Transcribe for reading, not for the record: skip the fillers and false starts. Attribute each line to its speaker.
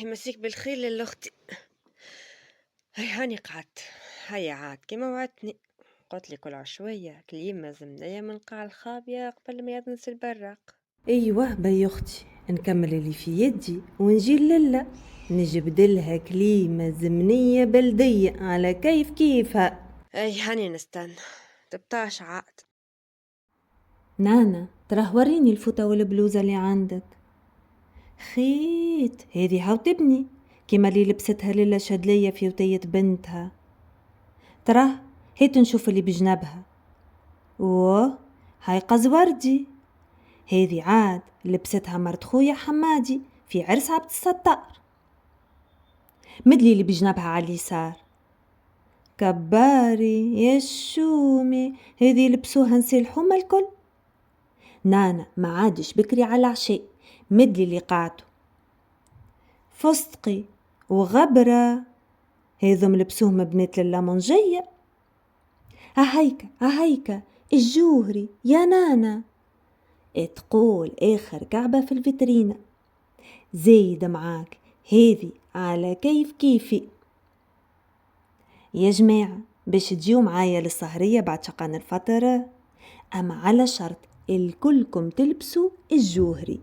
Speaker 1: يمسيك بالخير للأختي. هاني قعدت. هيا عاد كيما وعدتني، قلت لي كل عشوية كل يمة زمنية من قاع الخابية قبل ما يدنس البراق.
Speaker 2: ايوه بي اختي، نكمل اللي في يدي ونجي للا نجبدلها كليمة زمنية بلدية على كيف كيفها.
Speaker 1: هاني نستنى. تبطاش عاد.
Speaker 2: نانا تراه وريني الفوطة والبلوزة اللي عندك. خيت هذه هاو تبني كيما اللي لبستها ليلة شدلية في وتية بنتها. تراه هيت نشوف اللي بجنبها. اوه هاي قزوردي، هذه عاد لبستها مرت خويا حمادي في عرس عبد الستار. مدلي اللي بجنبها على اليسار. كباري يا الشومي، هذه لبسوها نسي الحومة الكل. نانا ما عادش بكري على عشاء، مدلي اللي قعدوا. فستقي وغبرة هذم لبسوهم بنات اللامونجية. ههيكا الجوهري يا نانا، تقول آخر كعبة في الفيترينا. زايد معاك هذه على كيف كيفي. يا جماعة باش تجيو معايا للسهرية بعد شقان الفطر، أما على شرط الكلكم تلبسوا الجوهري.